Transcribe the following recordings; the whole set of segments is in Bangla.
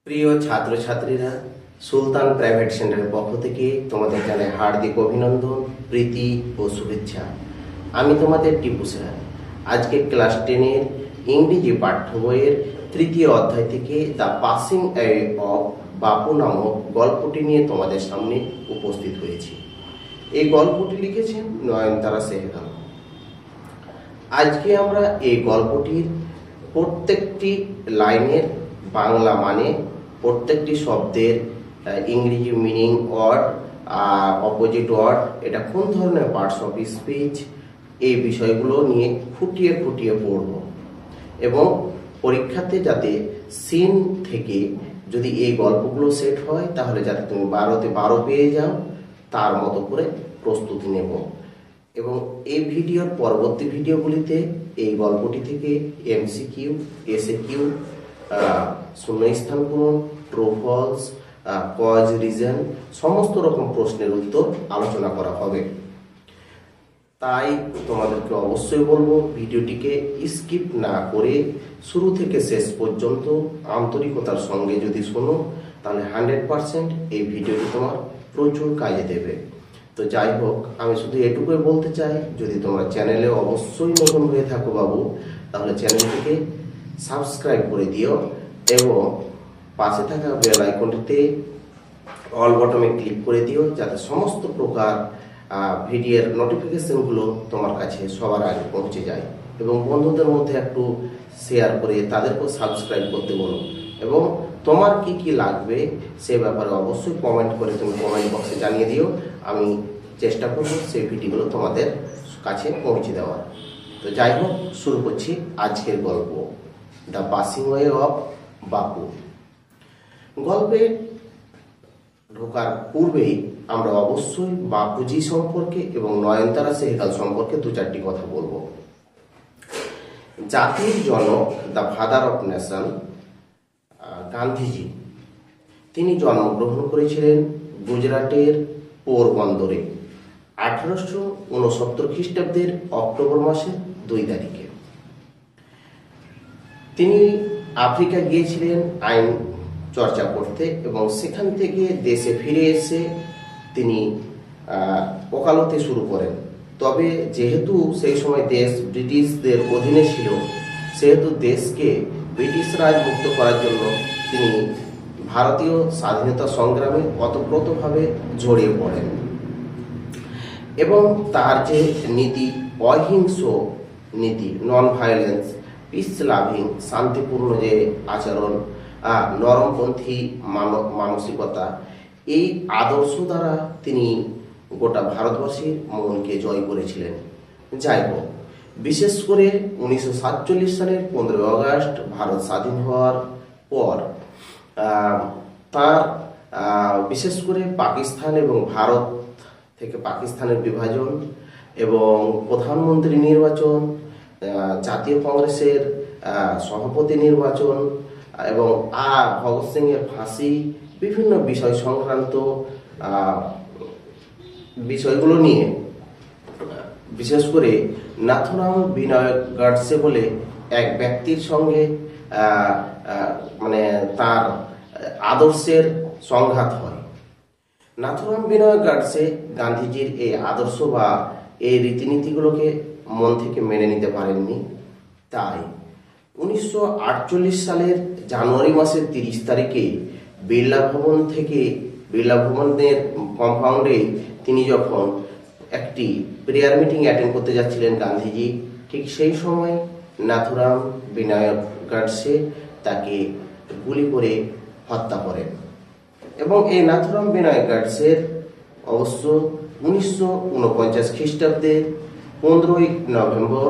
প্রিয় ছাত্রছাত্রীরা, সুলতান প্রাইভেট সেন্টারের পক্ষ থেকে তোমাদের জানাই হার্দিক অভিনন্দন, প্রীতি ও শুভেচ্ছা। আমি তোমাদের টিপু স্যার। আজকে ক্লাস 10-এর ইংরেজি পাঠ্য বইয়ের তৃতীয় অধ্যায় থেকে দ্য পাসিং অ্যাওয়ে অফ বাপু নামক গল্পটি নিয়ে তোমাদের সামনে উপস্থিত হয়েছি। এই গল্পটি লিখেছেন নয়নতারা সেহগাল। আজকে আমরা এই গল্পটির প্রত্যেকটি লাইনের বাংলা মানে, প্রত্যেকটি শব্দের ইংরেজি মিনিং, ওয়ার্ড, অপোজিট ওয়ার্ড, এটা কোন ধরনের পার্টস অফ স্পিচ, এই বিষয়গুলো নিয়ে খুঁটিয়ে খুঁটিয়ে পড়ব এবং পরীক্ষাতে যাতে সিন থেকে যদি এই গল্পগুলো সেট হয় তাহলে যাতে তুমি 12-তে 12 পেয়ে যাও, তার মতো করে প্রস্তুতি নেব। এবং এই ভিডিওর পরবর্তী ভিডিওগুলিতে এই গল্পটি থেকে এমসিকিউ, এসএকিউ, শূন্যস্থান পূরণ, ট্রু ফলস, কজ, রিজন, সমস্ত রকম প্রশ্নের উত্তর আলোচনা করা হবে। তাই তোমাদেরকে অবশ্যই বলবো ভিডিওটিকে স্কিপ না করে শুরু থেকে শেষ পর্যন্ত আন্তরিকতার সঙ্গে যদি শোনো তাহলে 100% এই ভিডিওটি তোমার প্রচুর কাজে দেবে। তো যাই হোক, আমি শুধু এটুকুই বলতে চাই, যদি তোমরা চ্যানেলে অবশ্যই নতুন হয়ে থাকো বাবু, তাহলে চ্যানেলটিকে সাবস্ক্রাইব করে দিও এবং পাশে থাকা বেল আইকনটিতে অল বটমে ক্লিক করে দিও, যাতে সমস্ত প্রকার ভিডিওর নোটিফিকেশনগুলো তোমার কাছে সবার আগে পৌঁছে যায়। এবং বন্ধুদের মধ্যে একটু শেয়ার করে তাদেরকেও সাবস্ক্রাইব করতে বলো। এবং তোমার কি কি লাগবে সে ব্যাপারে অবশ্যই কমেন্ট করে তুমি কমেন্ট বক্সে জানিয়ে দিও। আমি চেষ্টা করব সেই ভিডিওগুলো তোমাদের কাছে পৌঁছে দেওয়ার। তো যাই হোক, শুরু করছি আজকের গল্প, দ্য পাসিং অ্যাওয়ে অফ বাপু। গল্পে ঢোকার পূর্বেই আমরা অবশ্যই বাপুজি সম্পর্কে এবং নয়নতারা সেহগাল সম্পর্কে 2-4টি কথা বলবো। জাতির জনক, the father of nation, Gandhiji, তিনি জন্মগ্রহণ করেছিলেন গুজরাটের পোরবন্দরে 1869 খ্রিস্টাব্দের অক্টোবর মাসের 2 তারিখে। তিনি আফ্রিকা গিয়েছিলেন আইন চর্চা করতে এবং সেখান থেকে দেশে ফিরে এসে তিনি ওকালতি শুরু করেন। তবে যেহেতু সেই সময় দেশ ব্রিটিশদের অধীনে ছিল, সেহেতু দেশকে ব্রিটিশ রাজ মুক্ত করার জন্য তিনি ভারতীয় স্বাধীনতা সংগ্রামে ওতপ্রোতভাবে জড়িয়ে পড়েন এবং তার যে নীতি, অহিংস নীতি, নন ভায়োলেন্স, পিস লাভিং, শান্তিপূর্ণ যে আচরণ, নরমপন্থী মানসিকতা, এই আদর্শ দ্বারা তিনি গোটা ভারতবাসীর মনকে জয় করেছিলেন। যাই হোক, বিশেষ করে 1947 সালের 15 আগস্ট ভারত স্বাধীন হওয়ার পর তার বিশেষ করে পাকিস্তান এবং ভারত থেকে পাকিস্তানের বিভাজন এবং প্রধানমন্ত্রী নির্বাচন, জাতীয় কংগ্রেসের সভাপতি নির্বাচন এবং ভগৎ সিং এর ফাঁসি, বিভিন্ন বিষয় সংক্রান্ত বিষয়গুলো নিয়ে বিশেষ করে নাথুরাম বিনায়ক গডসে বলে এক ব্যক্তির সঙ্গে মানে তার আদর্শের সংঘাত হয়। নাথুরাম বিনায়ক গডসে গান্ধীজির এই আদর্শ বা এই রীতিনীতিগুলোকে মন থেকে মেনে নিতে পারেননি। তাই 1948 সালের জানুয়ারি মাসের 30 তারিখে বিড়লা ভবনের কম্পাউন্ডে তিনি যখন একটি প্রেয়ার মিটিং অ্যাটেন্ড করতে যাচ্ছিলেন গান্ধীজি, ঠিক সেই সময় নাথুরাম বিনায়ক গডসে তাকে গুলি করে হত্যা করেন। এবং এই নাথুরাম বিনায়ক গডসের অবশ্য 1949 খ্রিস্টাব্দের 15 নভেম্বর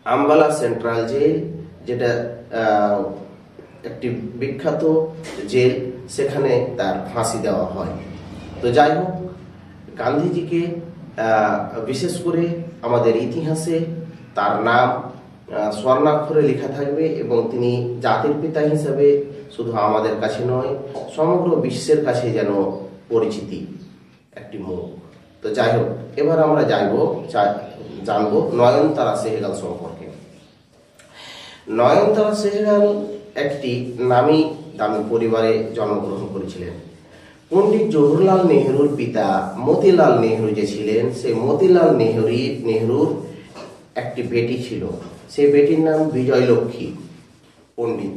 আম্বালা সেন্ট্রাল জেল, যেটা একটি বিখ্যাত জেল, সেখানে তার ফাঁসি দেওয়া হয়। তো যাই হোক, গান্ধীজিকে বিশেষ করে আমাদের ইতিহাসে তার নাম স্বর্ণাক্ষরে লেখা থাকবে এবং তিনি জাতির পিতা হিসাবে শুধু আমাদের কাছে নয়, সমগ্র বিশ্বের কাছে যেন পরিচিতি একটি মুখ। তো যাই হোক, এবার আমরা জানবো নয়নতারা সেহগাল সম্পর্কে। নয়নতারা সেহগাল একটি নামি দামি পরিবারে জন্মগ্রহণ করেছিলেন। পণ্ডিত জওহরলাল নেহরুর পিতা মতিলাল নেহরু যে ছিলেন, সেই মতিলাল নেহরুর একটি বেটি ছিল। সেই বেটির নাম বিজয়লক্ষ্মী পণ্ডিত।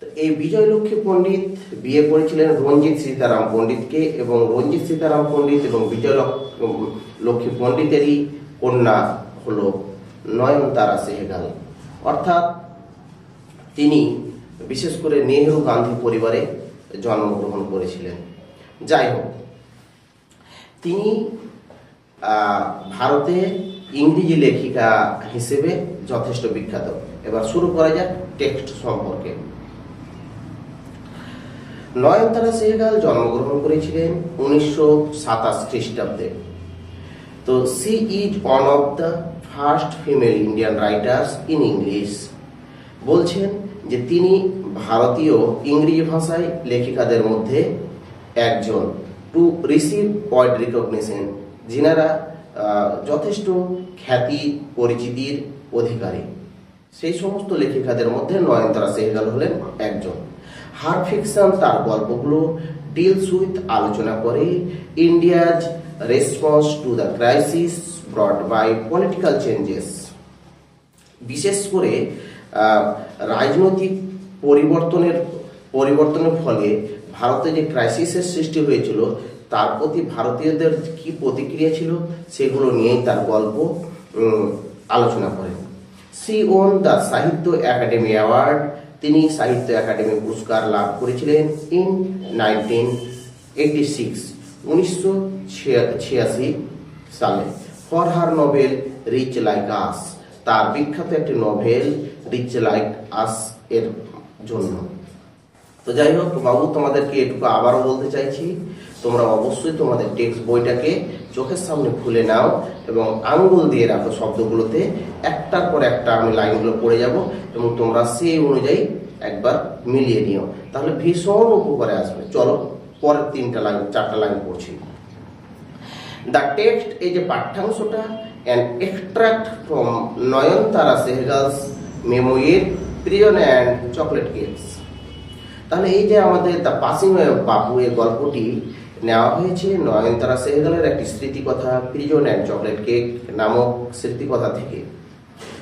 তো এই বিজয়লক্ষ্মী পণ্ডিত বিয়ে করেছিলেন রঞ্জিত সীতারাম পণ্ডিতকে, এবং রঞ্জিত সীতারাম পণ্ডিত এবং বিজয়লক্ষ্মী পণ্ডিতেরই কন্যা হলো নয়নতারা সেহগাল। অর্থাৎ তিনি বিশেষ করে নেহরু গান্ধী পরিবারে জন্মগ্রহণ করেছিলেন। যাই হোক, তিনি ভারতে ইংরেজি লেখিকা হিসেবে যথেষ্ট বিখ্যাত। এবার শুরু করা যাক টেক্সট সম্পর্কে। নয়নতারা সেহগাল জন্মগ্রহণ করেছিলেন 1927 খ্রিস্টাব্দে। তো she is one of the first female Indian writers in English. বলছেন যে তিনি ভারতীয় ইংরেজি ভাষায় লেখিকাদের মধ্যে একজন টু রিসিভ ওয়াইড রিকগনিশন, যিনারা যথেষ্ট খ্যাতি পরিচিতির অধিকারী। সেই সমস্ত লেখিকাদের মধ্যে নয়নতারা সেহগাল হলেন একজন। হার ফিকশন, তার গল্পগুলো ডিলস উইথ, আলোচনা করে India's response to the crisis brought by political changes. বিশেষ করে রাজনৈতিক পরিবর্তনের ফলে ভারতে যে ক্রাইসিসের সৃষ্টি হয়েছিল তার প্রতি ভারতীয়দের কি প্রতিক্রিয়া ছিল সেগুলো নিয়েই তার গল্প আলোচনা করেন। She won the Sahitya Akademi award, তিনি সাহিত্য একাডেমি পুরস্কার লাভ করেছিলেন ইন 1986 সালে for her novel Rich Like Us, তার বিখ্যাত একটি নোভেল রিচ লাইক আস এর জন্য। তো যাই হোক বাবু, তোমাদেরকে এটুকু আবারও বলতে চাইছি, তোমরা অবশ্যই তোমাদের টেক্সট বইটাকে চোখের সামনে খুলে নাও এবং আঙ্গুল দিয়ে রাখো শব্দগুলোতে। একটার পর একটা আমি লাইনগুলো পড়ে যাব এবং তোমরা সেই অনুযায়ী একবার মিলিয়ে নিও, তাহলে ভীষণ উপকারে আসবে। চলো পরের 4টা লাইন পড়ছি। দ্য টেক্সট, এই যে পাঠ্যাংশটা, an extract from Nayantara Sahgal's মেমোয়ের প্রিজন অ্যান্ড চকলেট কেকস। তাহলে এই যে আমাদের দ্য পাসিং অ্যাওয়ে অফ বাপু, এই গল্পটি নেওয়া হয়েছে নয়নতারা সেহগালের একটি স্মৃতিকথা প্রিজন অ্যান্ড চকলেট কেক নামক স্মৃতিকথা থেকে।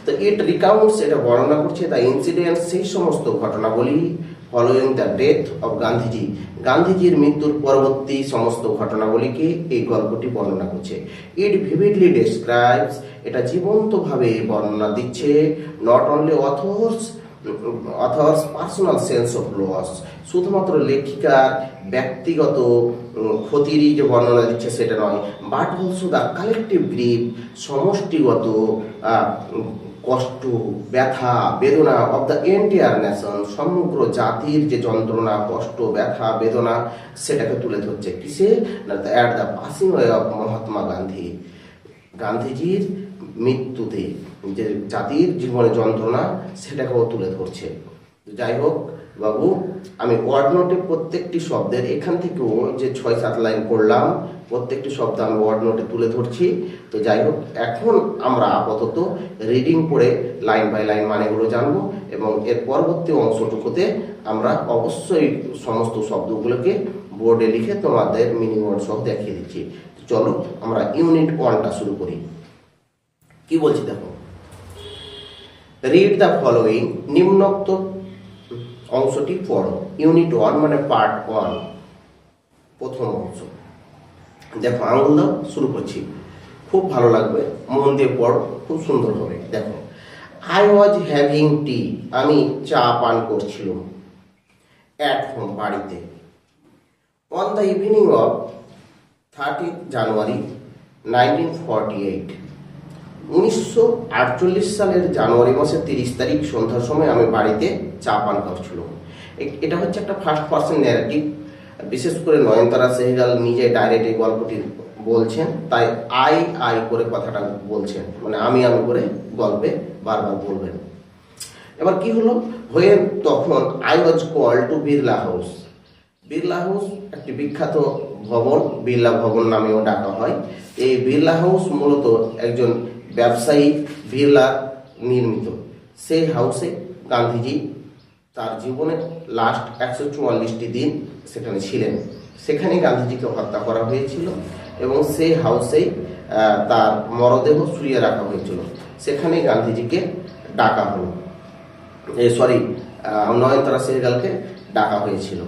তো ইট রিকাউন্টস, এটা বর্ণনা করছে দ্য ইনসিডেন্টস, সেই সমস্ত ঘটনাবলী following the death of Gandhiji, গান্ধীজির মৃত্যুর পরবর্তী সমস্ত ঘটনাবলীকে এই গল্পটি বর্ণনা করছে। ইট ভিভিডলি ডেসক্রাইবস, এটা জীবন্তভাবে বর্ণনা দিচ্ছে not only author's personal sense of loss, শুধুমাত্র লেখিকার ব্যক্তিগত ক্ষতিরই যে বর্ণনা দিচ্ছে সেটা নয়, but also the collective grief, সমষ্টিগত কষ্ট, ব্যথা, বেদনা অফ দ্য এন্টায়ার নেশন, সমগ্র জাতির যে যন্ত্রণা, কষ্ট, ব্যথা, বেদনা সেটাকে তুলে ধরছে। কিসে না, at the passing away of Mahatma Gandhi, গান্ধীজির মৃত্যুতে যে জাতির জীবনে যন্ত্রণা সেটাকেও তুলে ধরছে। যাই হোক বাবু, আমি ওয়ার্ড নোটে প্রত্যেকটি শব্দের এখান থেকেও যে 6-7 লাইন পড়লাম, প্রত্যেকটি শব্দ আমি ওয়ার্ড নোটে তুলে ধরছি। তো যাই হোক, এখন আমরা আপাতত রিডিং পড়ে লাইন বাই লাইন মানেগুলো জানবো এবং এর পরবর্তী অংশটুকুতে আমরা অবশ্যই সমস্ত শব্দগুলোকে বোর্ডে লিখে তোমাদের মিনিং ওয়ার্ড সহ দেখিয়ে দিচ্ছি। চলো আমরা ইউনিট 1টা শুরু করি। কি বলছি দেখো, রিড দ্য ফলোইং, নিম্নোক্ত অংশটি পড়ো। ইউনিট 1 মানে পার্ট 1, প্রথম অংশ। দেখো আঙুল দাও, শুরু করছি, খুব ভালো লাগবে, মন দিয়ে পড়ো, খুব সুন্দর হবে। দেখো, আই ওয়াজ হ্যাভিং টি, আমি চা পান করছিলাম, অ্যাট হোম, বাড়িতে। অন দ্য ইভিনিং অফ 30 জানুয়ারি 1948, 1948 সালের জানুয়ারি মাসের 30 তারিখ সন্ধ্যার সময় আমি বাড়িতে চা পান করছিলাম। এটা হচ্ছে একটা ফার্স্ট পার্সন ন্যারেটিভ, বিশেষ করে নয়নতারা সেহগাল নিজে ডাইরেক্ট এই গল্পটি বলছেন, তাই আই করে কথাটা বলছেন, মানে আমি করে গল্পে বারবার বলবেন। এবার কি হলো, হয়ে তখন I was call to Birla house. Birla house একটি বিখ্যাত ভবন, বিড়লা ভবন নামেও ডাকা হয়। এই বিড়লা হাউস মূলত একজন ব্যবসায়ী বিড়লা নির্মিত। সেই হাউসে গান্ধীজি তার জীবনের লাস্ট 144টি দিন সেখানে ছিলেন। সেখানে গান্ধীজিকে হত্যা করা হয়েছিল এবং সেই হাউসেই তার মরদেহ শুয়ে রাখা হয়েছিল। সেখানে গান্ধীজিকে ডাকা হলো, নয়নতারা সেহগালকে ডাকা হয়েছিল।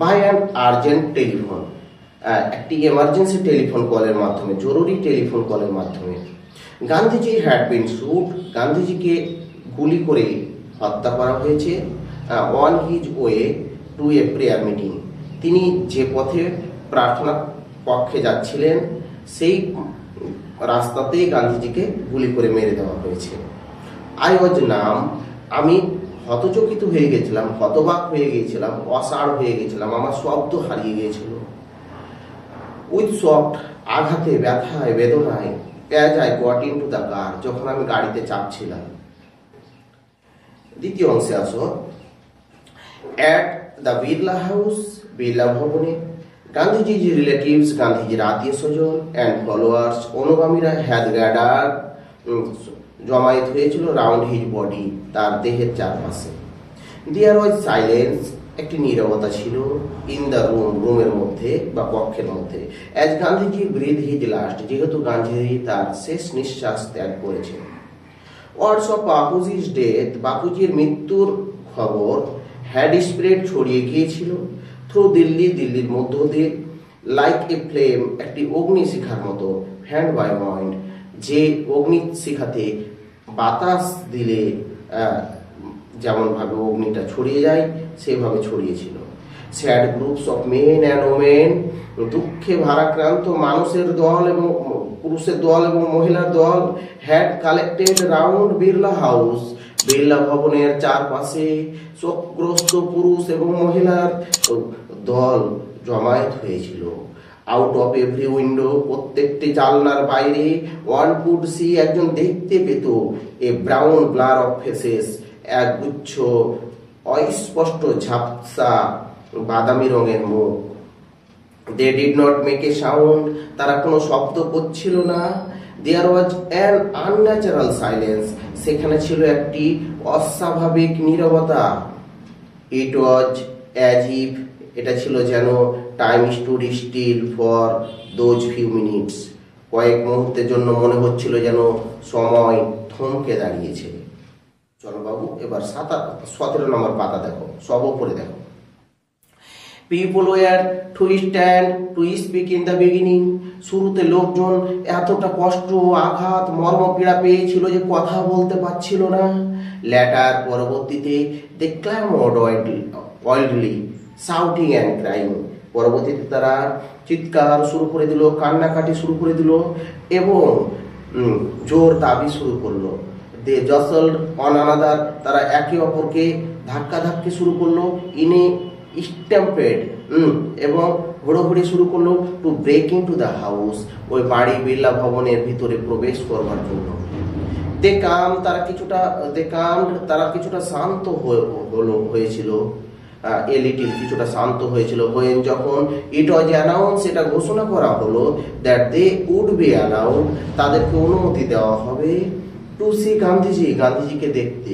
বাই অ্যান আর্জেন্ট টেলিফোন, একটি এমার্জেন্সি টেলিফোন কলের মাধ্যমে, জরুরি টেলিফোন কলের মাধ্যমে গান্ধীজি হ্যাড বিন শুট, গান্ধীজিকে গুলি করে হত্যা করা হয়েছে on his way to a prayer meeting. তিনি যে পথে প্রার্থনা পক্ষে যাচ্ছিলেন সেই রাস্তাতেই গান্ধীজিকে গুলি করে মেরে দেওয়া হয়েছে। আই ওয়াজ নাম, আমি হতচকিত হয়ে গেছিলাম, হতবাক হয়ে গিয়েছিলাম, অসাড় হয়ে গেছিলাম, আমার শব্দ হারিয়ে গিয়েছিল। উইথ সফট, আঘাতে, ব্যথায়, বেদনায়, as I got in to the car, যখন আমি গাড়িতে চাপছিলাম। দ্বিতীয় অংশে আসো। At the Birla house, Birla ভবনে গান্ধীজির রিলেটিভস, গান্ধীজির আত্মীয় স্বজন অ্যান্ড ফলোয়ার্স, অনুগামীরা হ্যাড গ্যাদার, জমায়েত হয়েছিল রাউন্ড হিজ বডি, তার দেহের চারপাশে। দেয়ার ওয়াজ সাইলেন্স, একটি নীরবতা ছিল। ইন দ্য রুম, রুমের মধ্যে বা কক্ষের মধ্যে। As Gandhiji breathe his last, যেহেতু গান্ধীজি তার শেষ নিঃশ্বাস ত্যাগ করেছেন। ওয়ার্ডস অফ বাপুজির ডেথ, বাপুজির মৃত্যুর খবর হ্যাড স্প্রেড, ছড়িয়ে গিয়েছিল থ্রু দিল্লি, দিল্লির মধ্য দিয়ে, লাইক এ ফ্লেম, একটি অগ্নিশিখার মতো, ফ্যান্ড বাই মাইন্ড, যে অগ্নিশিখাতে বাতাস দিলে যেমনভাবে অগ্নিটা ছড়িয়ে যায় সেভাবে ছড়িয়েছিল। Sad groups of men and women, দুঃখে ভারাক্রান্ত মানুষের দল এবং পুরুষের দল এবং মহিলার দল had collected round Birla house, Birla ভবনের চারপাশে শোকগ্রস্ত পুরুষ এবং মহিলার দল জমায়েত হয়েছিল। আউট অফ এভরি উইন্ডো, প্রত্যেকটি জানলার বাইরে, ওয়ান কুড সি, একজন দেখতে পেত, a brown blur of faces, এক গুচ্ছ অস্পষ্ট ঝাপসা বাদামি রঙের মুখ। They did not make a sound, তারা কোনো শব্দ করছিল না। There was an unnatural silence, সেখানে ছিল একটি অস্বাভাবিক নীরবতা। ইট ওয়াজ অ্যাজ ইফ, এটা ছিল যেন time stood still for those few minutes, কয়েক মুহূর্তের জন্য মনে হচ্ছিল যেন সময় থমকে দাঁড়িয়েছে। চলো বাবু এবার 17 নম্বর পাতা দেখো, সব উপরে দেখো। People were to stand to speak in the beginning, শুরুতে লোকজন এতটা কষ্ট, আঘাত, মর্মপীড়া পেয়েছিল যে কথা বলতে পারছিল না। ল্যাটার, পরবর্তীতে দে ক্ল্যামড ওয়াইল্ডলি, শাউটিং অ্যান্ড ক্রাইং, পরবর্তীতে তারা চিৎকার শুরু করে দিল, কান্নাকাটি শুরু করে দিল এবং জোর দাবি শুরু করলো। দে জসল্ড অন আনাদার, তারা একে অপরকে ধাক্কাধাক্কি শুরু করলো। ইনে স্ট্যাম্পেড, এবং ঘোড়াঘুড়ি শুরু করলো। To breaking to the house, ওই বাড়ি বিড়লা ভবনের ভিতরে প্রবেশ করবার জন্য। তারা কিছুটা শান্ত হয়েছিল। এ লিটিল, কিছুটা শান্ত হয়েছিল। হোয়েন, যখন ইট ওয়াজ অ্যানাউন্স, এটা ঘোষণা করা হলো, that they would be allowed, তাদেরকে অনুমতি দেওয়া হবে, টু সি গান্ধীজি, গান্ধীজিকে দেখতে,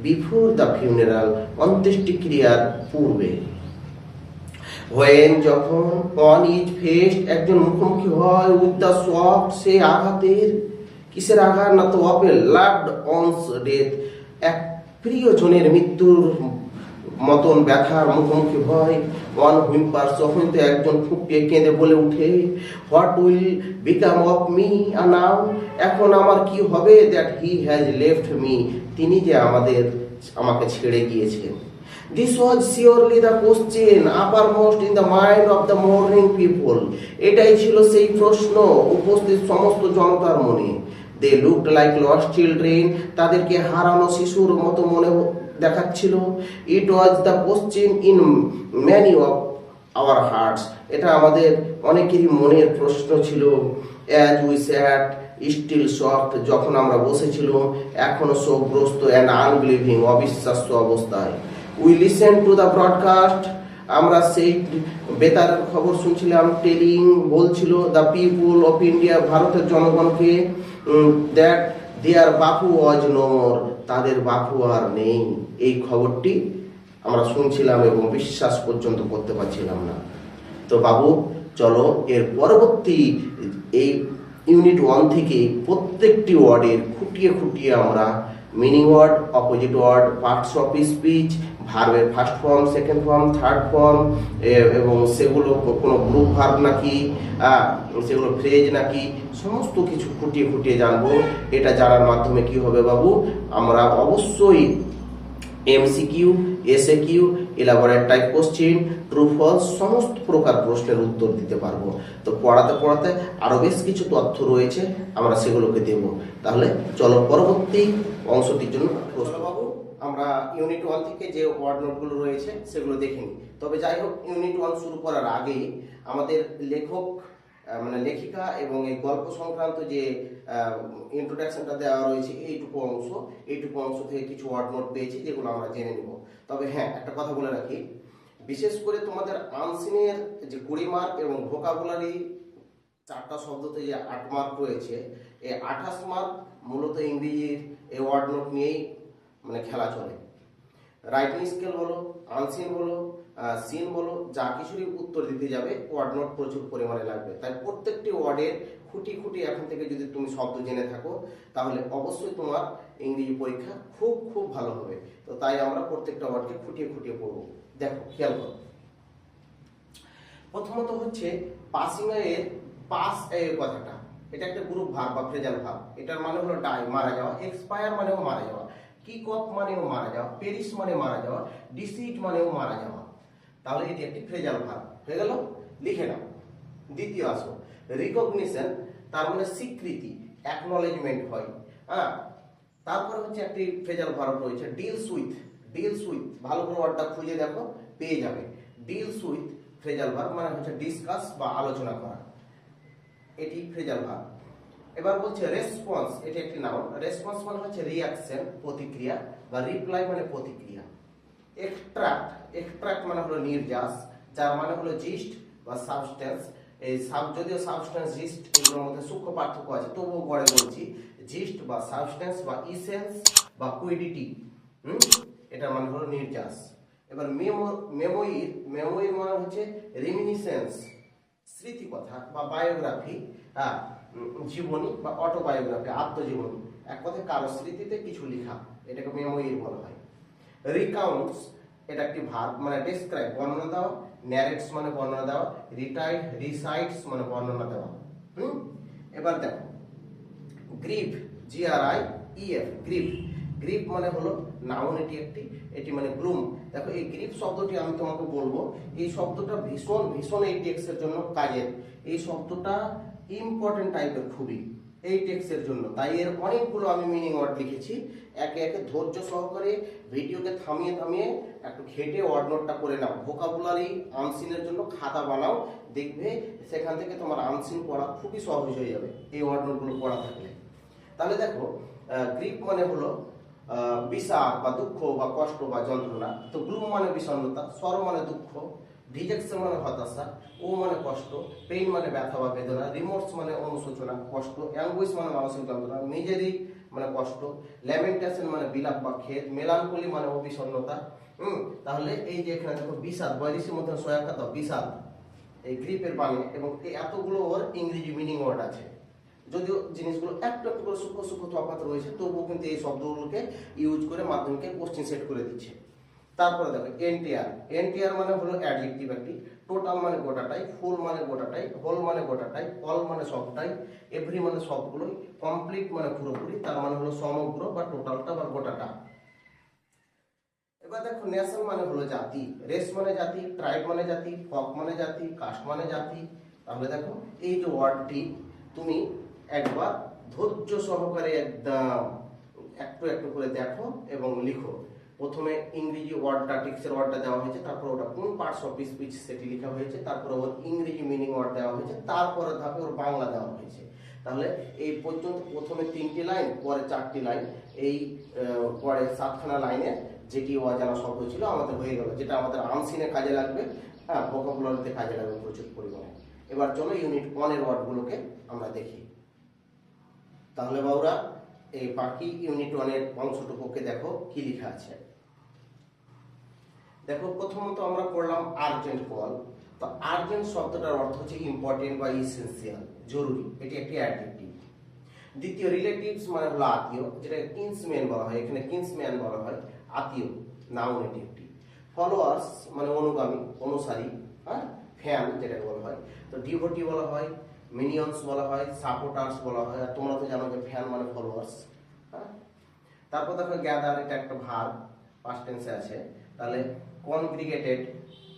বিফোর দ্য ফিউনারাল, অন্ত্যেষ্টিক্রিয়ার পূর্বে। হোয়েন, যখন, অন ইজ ফেস্ট, একজন মুখোমুখি হয়, উইথ দ্য শক, সে আঘাতের, কিসের আঘাত না তো of a loved one's death, এক প্রিয়জনের মৃত্যুর মতন ব্যথার মুখোমুখি হয়। ওয়ান হুইম্পার, যখন তো একজন ফুঁপিয়ে কেঁদে বলে উঠে, what will become of me now, এখন আমার কি হবে, that he has left me, তিনি যে আমাকে ছেড়ে গিয়েছেন। This was surely the question uppermost in the mind of the morning people, এটাই ছিল সেই প্রশ্ন উপস্থিত সমস্ত জনতার মনে। They looked like lost children, তাদেরকে হারানো শিশুর মতো মনে দেখাচ্ছিল। It was the question in many of our hearts, এটা আমাদের অনেকেরই মনের প্রশ্ন ছিল। As we sat still shocked, যখন আমরা বসেছিলাম এখনো শোকগ্রস্ত, অ্যান্ড আনবিলিভিং, অবিশ্বাস্য অবস্থায়। We listen to the broadcast, আমরা সেই বেতার খবর শুনছিলাম। টেলিং, বলছিল, দ্য পিপুল অফ ইন্ডিয়া, ভারতের জনগণকে, that there Bapu was no more, তাদের বাপু আর নেই। এই খবরটি আমরা শুনছিলাম এবং বিশ্বাস পর্যন্ত করতে পারছিলাম না। তো বাবু চলো এর পরবর্তী এই ইউনিট 1 থেকে প্রত্যেকটি ওয়ার্ডের খুঁটিয়ে খুঁটিয়ে আমরা meaning word, opposite word, parts of speech, ভার্বের first form, second form, third form, এবং সেগুলো কোনো গ্রুপ ভার্ব নাকি, সেগুলো ফ্রেজ নাকি, সমস্ত কিছু খুঁটিয়ে খুঁটিয়ে জানবো। এটা জানার মাধ্যমে কি হবে বাবু, আমরা অবশ্যই MCQ, SAQ, elaborate type question, true false সমস্ত প্রকার প্রশ্নের উত্তর দিতে পারবো। তো পড়াতে পড়াতে আরো বেশ কিছু তথ্য রয়েছে, আমরা সেগুলোকে দেব। তাহলে চলো পরবর্তী অংশটির জন্য প্রশ্ন বাবু আমরা ইউনিট 1 থেকে যে ওয়ার্ড নোটগুলো রয়েছে সেগুলো দেখিনি। তবে যাই হোক, ইউনিট 1 শুরু করার আগে আমাদের লেখক মানে লেখিকা এবং এই গল্প সংক্রান্ত যে ইন্ট্রোডাকশনটা দেওয়া রয়েছে এইটুকু অংশ থেকে কিছু ওয়ার্ড নোট পেয়েছি, যেগুলো আমরা জেনে নিব। তবে হ্যাঁ, একটা কথা বলে রাখি, বিশেষ করে তোমাদের আনসিনের যে 20 মার্ক এবং ভোকাবুলারি 4টা শব্দতে যে 8 মার্ক রয়েছে, এই 28 মার্ক মূলত ইংরেজির এই ওয়ার্ড নোট নিয়েই মানে খেলা চলে। রাইটিং স্কেল বলো, আনসিন বলো, সিন বলো, যা কিছুরই উত্তর দিতে যাবে ওয়ার্ড নোট প্রচুর পরিমাণে লাগবে। তাই প্রত্যেকটি ওয়ার্ডের খুঁটি খুঁটি এখন থেকে যদি তুমি শব্দ জেনে থাকো, তাহলে অবশ্যই তোমার ইংরেজি পরীক্ষা খুব খুব ভালো হবে। তো তাই আমরা প্রত্যেকটা ওয়ার্ডকে খুঁটিয়ে খুঁটিয়ে পড়বো। দেখো, খেয়াল করো। প্রথমত হচ্ছে পাসিং এর পাস এর কথাটা, এটা একটা গ্রুপ ভার্ব বা ফ্রেজাল ভার্ব। এটার মানে হলো ডাই, মারা যাওয়া, এক্সপায়ার মানেও মারা যাওয়া, কিক অফ মানেও মারা যাওয়া, পেরিশ মানে মারা যাওয়া, ডিসিড মানেও মারা যাওয়া। তাহলে এটি একটি ফ্রেজাল ভার্ব হয়ে গেল, লিখে নাও। দ্বিতীয় আসো রিকগনিশন, তার মানে স্বীকৃতি, অ্যাকনলেজমেন্ট হয়। হ্যাঁ, তারপর হচ্ছে একটি ফ্রেজাল ভার্ব রয়েছে ডিলস উইথ। ডিলস উইথ ভালো করে ওয়ার্ডটা খুঁজে দেখো, পেয়ে যাবে। ডিলস উইথ ফ্রেজাল ভার্ব মানে হচ্ছে ডিসকাস বা আলোচনা করা, এটি ফ্রেজাল ভার্ব। এবার বলছে রেসপন্স, এটি একটি নাউন। রেসপন্স মানে হচ্ছে রিঅ্যাকশন, প্রতিক্রিয়া, বা রিপ্লাই মানে প্রতিক্রিয়া। এক্সট্রাক্ট, এক্সট্রাক্ট মানে হলো নির্যাস, যার মানে হলো জিস্ট বা সাবস্টেন্স। এই যদিও সাবস্টেন্স জিস্ট এগুলোর মধ্যে সূক্ষ্ম পার্থক্য আছে, তবুও গড়ে বলছি জিস্ট বা সাবস্টেন্স বা ইসেন্স বা কুইডিটি, এটার মানে হলো নির্যাস। এবার মেমোইর, মেমোইর মানে হচ্ছে রিমিনিসেন্স, স্মৃতি কথা বা বায়োগ্রাফি, জীবনী বা অটোবায়োগ্রাফি, আত্মজীবনী, এক কথায় কারো স্মৃতিতে কিছু লেখা, এটাকে মেমোইর বলা হয়। রিকাউন্টস, এটা একটি ভার্ব মানে ডেসক্রাইব, বর্ণনা দেওয়া, ন্যারেটস মানে বর্ণনা দেওয়া, রিসাইটস মানে বর্ণনা দেওয়া। এবার দেখো গ্রিভ, GRIEF, গ্রিভ। গ্রিভ মানে হলো নাউন, এটি মানে গ্লুম। দেখো এই গ্রিভ শব্দটি আমি তোমাকে বলবো, এই শব্দটা ভীষণ ভীষণ এই টেক্সের জন্য কাজের। এই শব্দটা ইম্পর্টেন্ট টাইপের খুবই এই টেক্সের জন্য, তাই এর অনেকগুলো আমি মিনিং ওয়ার্ড লিখেছি। একে একে ধৈর্য সহকারে ভিডিওকে থামিয়ে থামিয়ে একটু ঘেটে ওয়ার্ড নোটটা করে নাও। ভোকাবুলারি আনসিনের জন্য খাতা বানাও, দেখবে সেখান থেকে তোমার আনসিন পড়া খুবই সহজ হয়ে যাবে এই ওয়ার্ড নোটগুলো পড়া থাকলে। তাহলে দেখো গ্রিপ মানে হলো বিষাদ বা দুঃখ বা কষ্ট বা যন্ত্রণা। তো গ্লুম মানে বিষণ্ণতা, সর মানে দুঃখ, ডিজেকশন মানে হতাশা, ও মানে কষ্ট, পেইন মানে ব্যথা বা বেদনা, রিমোর্স মানে অনুশোচনা কষ্ট, অ্যাঙ্গুইশ মানে মানসিক যন্ত্রণা, মিজেরি মানে কষ্ট, ল্যামেন্টেশন মানে বিলাপ বা খেদ, মেলানকোলি মানে অবিষণ্ণতা। তাহলে এই যে এখানে দেখো বিষাদ, বৈদেশিক মধ্যে সহায়তা বিষাদ এই গ্রিপের বানিয়ে, এবং এই এতগুলো ওর ইংরেজি মিনিং ওয়ার্ড আছে। যদিও জিনিসগুলো একটু একটু করে সূক্ষ্ম সূক্ষ্ম তফাৎ রয়েছে, তবুও কিন্তু এই শব্দগুলোকে ইউজ করে মাধ্যমিকে কোশ্চেন সেট করে দিচ্ছে। তারপরে দেখো এনটিআর, এনটিআর মানে হলো অ্যাডজেক্টিভ একটি, টোটাল মানে গোটাটাই, ফুল মানে গোটাটাই, হোল মানে গোটাটাই, অল মানে সবটাই, এভরি মানে সবগুলোই, কমপ্লিট মানে পুরোপুরি, তার মানে হলো সমগ্র বা টোটালটা বা গোটাটা। এবার দেখো নেশন মানে হলো জাতি, রেস মানে জাতি, ট্রাইব মানে জাতি, ফক মানে জাতি, কাস্ট মানে জাতি। তাহলে দেখো এই যে ওয়ার্ডটি তুমি একবার ধৈর্য সহকারে একদম একটু একটু করে দেখো এবং লিখো। প্রথমে ইংরেজি ওয়ার্ডটা, টেক্সটের ওয়ার্ডটা দেওয়া হয়েছে, তারপর ওটা কোন পার্টস অফ স্পিচ সেটি লেখা হয়েছে, তারপরে ওর ইংরেজি মিনিং ওয়ার্ড দেওয়া হয়েছে, তারপরে ধাপে ওর বাংলা দেওয়া হয়েছে। তাহলে এই পর্যন্ত প্রথমে 3টি লাইন, পরে 4টি লাইন, এই পরে 7খানা লাইনে যেটি অজানা শব্দ ছিল আমাদের হয়ে গেল, যেটা আমাদের আনসিনে কাজে লাগবে, ভোকাবুলারিতে কাজে লাগবে প্রচুর পরিমাণে। এবার চলো ইউনিট 1 এর ওয়ার্ডগুলোকে আমরা দেখি। তাহলে বাবুরা এই বাকি ইউনিট 1-এর অংশটুকুকে দেখো কি লেখা আছে। দেখো প্রথমত আমরা পড়লাম আর্জেন্ট কল। তো আর্জেন্ট শব্দটার অর্থ হচ্ছে ইম্পর্টেন্ট বা ইসেনশিয়াল, জরুরি, এটি একটি অ্যাডজেক্টিভ। দ্বিতীয় রিলেটিভস মানে হলো আত্মীয়, যেটা কিন্সম্যান বলা হয়, এখানে কিন্সম্যান বলা হয়, আত্মীয়, নাউন এটি একটি। ফলোয়ার্স মানে অনুগামী, অনুসারী, হ্যাঁ, ফ্যান যেটাকে বলা হয়। তো ডিভোটি বলা হয়, মিনিয়ন্স বলা হয়, সাপোর্টার্স বলা হয়। আর তোমরা তো জানো যে ফ্যান মানে ফলোয়ার্স, হ্যাঁ। তারপর দেখো গ্যাদার, এটা একটা ভার্ব, পাস্ট টেন্সে আছে। তাহলে কনগ্রিগেটেড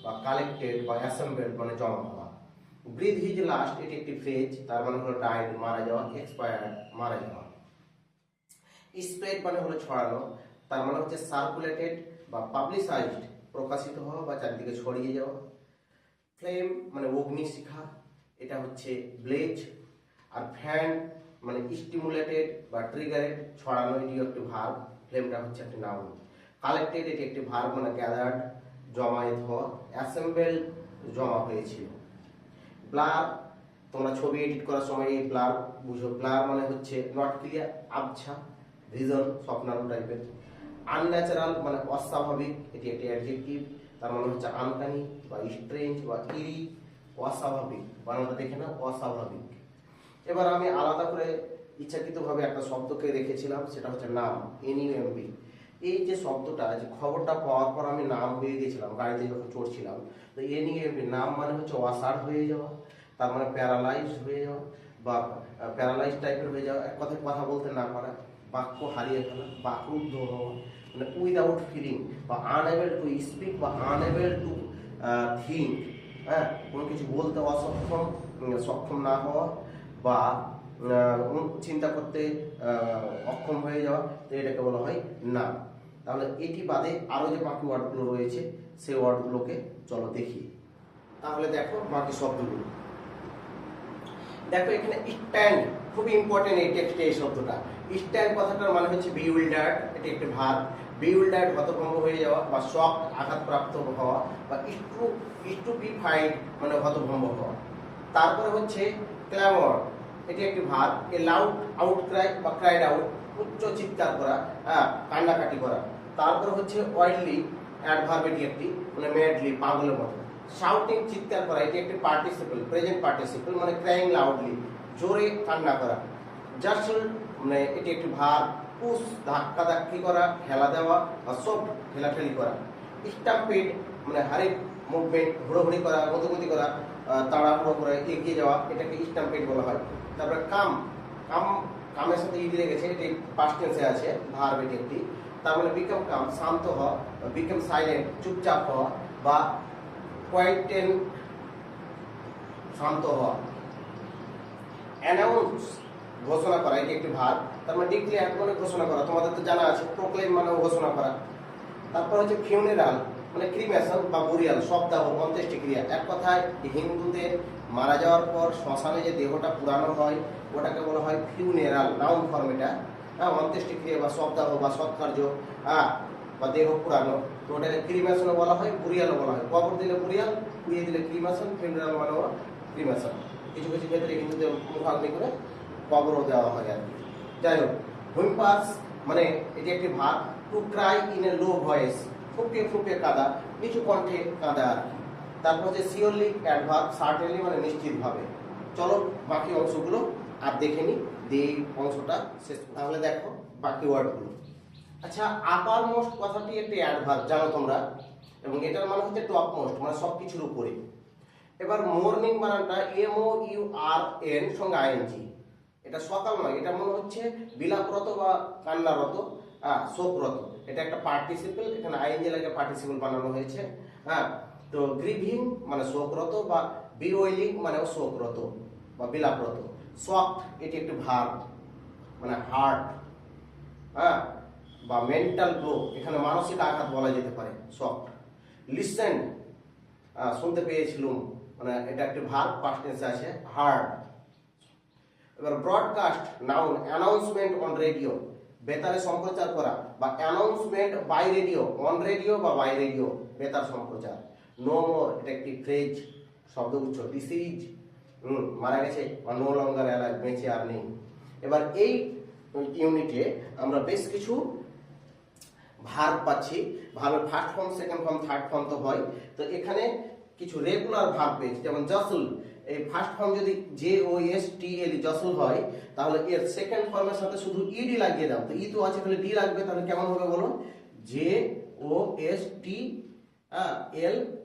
বা কালেক্টেড বা অ্যাসেম্বলড মানে জমা হওয়া। ব্রিথ হিজ লাস্ট, এটি একটি ফ্রেজ, তার মানে হলো ডাইড মারা যাওয়া, এক্সপায়ার্ড মারা যাওয়া। স্প্রেড মানে হলো ছড়ানো, তার মানে হচ্ছে সার্কুলেটেড বা পাবলিসাইজড প্রকাশিত হওয়া বা চারিদিকে ছড়িয়ে যাওয়া। ফ্লেম মানে অগ্নিশিখা, এটা হচ্ছে ব্লেজ। আর ফ্যান মানে স্টিমুলেটেড বা ট্রিগারেড, ছড়ানো, এটিও একটি ভার্ব, ফ্লেমটা হচ্ছে একটি নাউন। কালেক্টেড এটি একটি ভার্ব মানে গ্যাদার্ড, জমায়েত হওয়া। অ্যাসেম্বলড জমা হয়েছিল। ব্লার, তোমরা ছবি এডিট করার সময় এই ব্লার বুঝো। ব্লার মানে হচ্ছে নট ক্লিয়ার, আবছা, ভিজন, স্বপ্নালু টাইপের। আনন্যাচারাল মানে অস্বাভাবিক, এটি একটি অ্যাডজেক্টিভ, তার মানে হচ্ছে আনকানি বা স্ট্রেঞ্জ বা ইরি, অস্বাভাবিক, বানানটা দেখে না, অস্বাভাবিক। এবার আমি আলাদা করে ইচ্ছাকৃতভাবে একটা শব্দকে রেখেছিলাম, সেটা হচ্ছে নাম, NUMB। এই যে শব্দটা, যে খবরটা পাওয়ার পর আমি নাম হয়ে গেছিলাম গাড়িতে যখন চড়ছিলাম, তো NUMB নাম মানে হচ্ছে অসাড় হয়ে যাওয়া, তার মানে প্যারালাইজ হয়ে যাওয়া বা প্যারালাইজ টাইপের হয়ে যাওয়া, এক কথায় কথা বলতে না পারা, বাক্য হারিয়ে ফেলা, বাকরুদ্ধ হওয়া, মানে উইদাউট ফিলিং বা আনএবল টু স্পিক বা আনএবল টু থিঙ্ক, হ্যাঁ, কোনো কিছু বলতে অসক্ষম, সক্ষম না হওয়া বা চিন্তা করতে অক্ষম হয়ে যাওয়া, তো এটাকে বলা হয় নাম। তাহলে এটি বাদে আরো যে বাকি ওয়ার্ডগুলো রয়েছে সেই ওয়ার্ডগুলোকে চলো দেখি। তাহলে দেখো বাকি শব্দগুলো। দেখো এখানে স্ট্যান্ড খুবই ইম্পর্টেন্ট এই টেক্সটে, এই শব্দটা স্ট্যান্ড কথাটার মানে হচ্ছে বিউইল্ডার্ড, এটি একটি ভার্ব। বিউইল্ডার্ড হতভম্ব হয়ে যাওয়া বা শক, আঘাতপ্রাপ্ত হওয়া বা স্টুপিফাইড মানে হতভম্ব হওয়া। তারপরে হচ্ছে ক্ল্যামর, এটি একটি ভার্ব। এ লাউড আউটক্রাই বা ক্রাইড আউট, উচ্চ চিৎকার করা, হ্যাঁ, কান্নাকাটি করা। তারপরে হচ্ছে ওয়াইল্ডলি, অ্যাডভার্ব, এটি একটি মানে ম্যাডলি, পাগলের মতো। শাউটিং চিৎকার করা, এটি একটি পার্টিসিপল, প্রেজেন্ট পার্টিসিপল মানে ক্রাইং লাউডলি, জোরে কান্না করা। জাসল মানে এটি একটি ভার্ব। পুশ ধাক্কা ধাক্কি করা, ঠেলা দেওয়া বা সব ঠেলাঠেলি করা। স্টাম্পেড মানে হারিক মুভমেন্ট, হুড়োহুড়ি করা, গতিগতি করা, তাড়াহুড়ো করে এগিয়ে যাওয়া, এটাকে স্টাম্পেড বলা হয়। তারপরে কাম, কাম কামের সাথে ইডি লেগেছে, এটি পাস্ট টেন্সে আছে, ভার্ব এটি একটি। তার মানে বিকাম কাম, শান্ত হওয়া, বিকাম সাইলেন্ট, চুপচাপ হওয়া বা কোয়াইটেন, শান্ত হওয়া। অ্যানাউন্স ঘোষণা করা, এটি একটি ভার্ব। তার মানে ডিক্লেয়ার মানে ঘোষণা করা, তোমাদের তো জানা আছে। প্রোক্লেম মানে ঘোষণা করা। তারপর হচ্ছে ফিউনারাল মানে ক্রিমেশন বা বুরিয়াল, শবদাহ, অন্ত্যেষ্টিক্রিয়া। এক কথায় হিন্দুদের মারা যাওয়ার পর শ্মশানে যে দেহটা পুরানো হয় ওটাকে বলা হয় ফিউনারাল, নাউন ফর্ম এটা, হ্যাঁ, অন্ত্যেষ্টিক্রিয়া বা শবদাহ বা সৎকার্য, হ্যাঁ, বা দেহ পুরানো, তো ওটাকে ক্রিমেশনও বলা হয়, বুরিয়ালও বলা হয়। কবর দিলে বুরিয়াল, পুড়িয়ে দিলে ক্রিমেশন, ফিউনারাল মানে ক্রিমেশন। কিছু কিছু ক্ষেত্রে হিন্দুদের মুখাগ্নি করে কবরও দেওয়া হয় আর কি। যাই হোক, হুইম্পার্স মানে এটি একটি verb. To cry in a low voice, ফুঁপিয়ে ফুঁপিয়ে কাঁদা, নিচু কণ্ঠে কাঁদা আর কি। তারপর হচ্ছে সিওরলি অ্যাডভার্ব, সার্টেনলি মানে নিশ্চিতভাবে। চলো বাকি অংশগুলো আর দেখে নি, দিয়ে অংশটা শেষ। তাহলে দেখো বাকি ওয়ার্ডগুলো। আচ্ছা, আপার মোস্ট কথাটি একটি অ্যাডভার্ব, জানো তোমরা, এবং এটার মানে হচ্ছে টপ মোস্ট মানে সবকিছুর উপরে। এবার মর্নিং বানানটা MOURN সঙ্গে ING, এটা সকাল নয়, এটা মনে হচ্ছে বিলাপরত বা কান্নারত, শোকরত, এটা একটা পার্টিসিপল, এখানে ING লাগে পার্টিসিপল বানানো হয়েছে, হ্যাঁ। তো গ্রিভিং মানে শোকরত বা বিওয়েলিং মানে শোকরত বা বিলাপরত। শকড এটি একটি ভার্ব মানে হার্ট, হ্যাঁ, বা মেন্টাল ব্লো, এখানে মানসিক আঘাত বলা যেতে পারে শকড। লিসেন শুনতে পেয়েছিলাম মানে এটা একটি ভার্ব, পাস্ট টেন্সে আছে, হার্ড। এবার broadcast noun, announcement on radio, বেতারে সম্প্রচার করা বা announcement by radio, on radio বা বাই রেডিও, বেতার সম্প্রচার। নো মোর এটা একটি ফ্রেজ, শব্দগুচ্ছ। ডিসিজ মারা গেছে বা নো লঙ্গার অ্যালাইভ, বেঁচে আর নেই। এবার এই ইউনিটে আমরা বেশ কিছু ভার্ব পাচ্ছি। ভার্বের first form, second form, third form তো হয়। তো এখানে কিছু রেগুলার ভার্ব পেয়েছি, যেমন জসল। এই ফার্স্ট ফর্ম যদি JOSTL জসল হয়, তাহলে এর সেকেন্ড ফর্মের সাথে শুধু ইডি লাগিয়ে দাও। তো ই তো আছে, তাহলে ডি লাগবে। তাহলে কেমন হবে বলো? JOSTL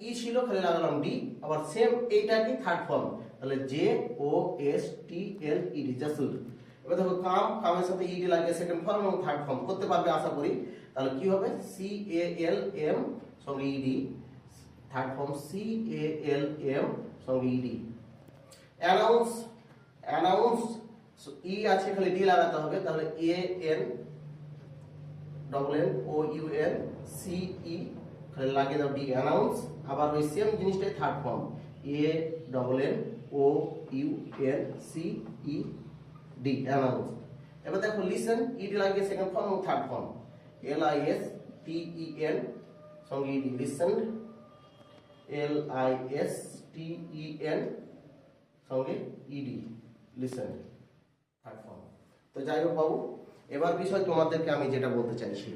ই ছিল, খালি লাগালাম ডি। আবার সেম এইটা কি থার্ড ফর্ম, তাহলে JOSTL ইডি জসল। এবার দেখো কামের সাথে ইডি লাগিয়ে সেকেন্ড ফর্ম এবং থার্ড ফর্ম করতে পারবে আশা করি। তাহলে কি হবে? CALM সঙ্গে ইডি, থার্ড ফর্ম CALM সঙ্গে ইডি। অ্যানাউন্স, অ্যানাউন্স ই আছে, খালি ডি লাগাতে হবে। তাহলে ANNOUNCE খালি লাগিয়ে দাও ডি, অ্যানাউন্স। আবার ওই সেম জিনিসটাই third form ANNOUNCE D, announce. এবার দেখো লিসেন, ইডি লাগিয়ে সেকেন্ড ফর্ম এবং থার্ড ফর্ম LISTEN সঙ্গে ইডি, লিসেন LISTEN সঙ্গে ইডি, লিসেন, থার্ড ফর্ম। তো যাই হোক বাবু, এবার বিষয় তোমাদেরকে আমি যেটা বলতে চাইছি,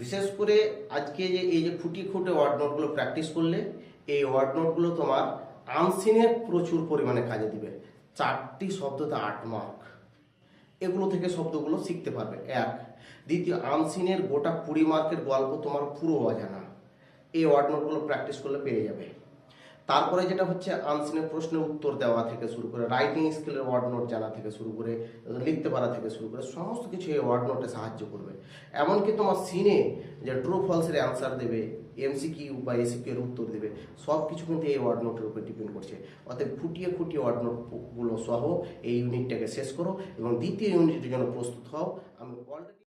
বিশেষ করে আজকে যে এই যে খুঁটি খুঁটে ওয়ার্ড নোটগুলো প্র্যাকটিস করলে, এই ওয়ার্ড নোটগুলো তোমার আনসিনের প্রচুর পরিমাণে কাজে দিবে। 4টি শব্দতে 8 মার্ক, এগুলো থেকে শব্দগুলো শিখতে পারবে। এক, দ্বিতীয়, আনসিনের গোটা 20 মার্কের গল্প তোমার পুরো অজানা, এই ওয়ার্ড নোটগুলো প্র্যাকটিস করলে পেয়ে যাবে। তারপরে যেটা হচ্ছে আনসিনের প্রশ্নের উত্তর দেওয়া থেকে শুরু করে, রাইটিং স্কিলের ওয়ার্ড নোট জানা থেকে শুরু করে, লিখতে পারা থেকে শুরু করে সমস্ত কিছু এই ওয়ার্ড নোটে সাহায্য করবে। এমনকি তোমার সিনে যে ট্রু ফলসের অ্যান্সার দেবে, MCQ বা ACQ এর উত্তর দেবে, সব কিছু কিন্তু এই ওয়ার্ড নোটের উপর ডিপেন্ড করছে। অতএব খুঁটিয়ে খুঁটিয়ে ওয়ার্ড নোটগুলো সহ এই ইউনিটটাকে শেষ করো এবং দ্বিতীয় ইউনিটের জন্য প্রস্তুত হও। আমি অলরেডি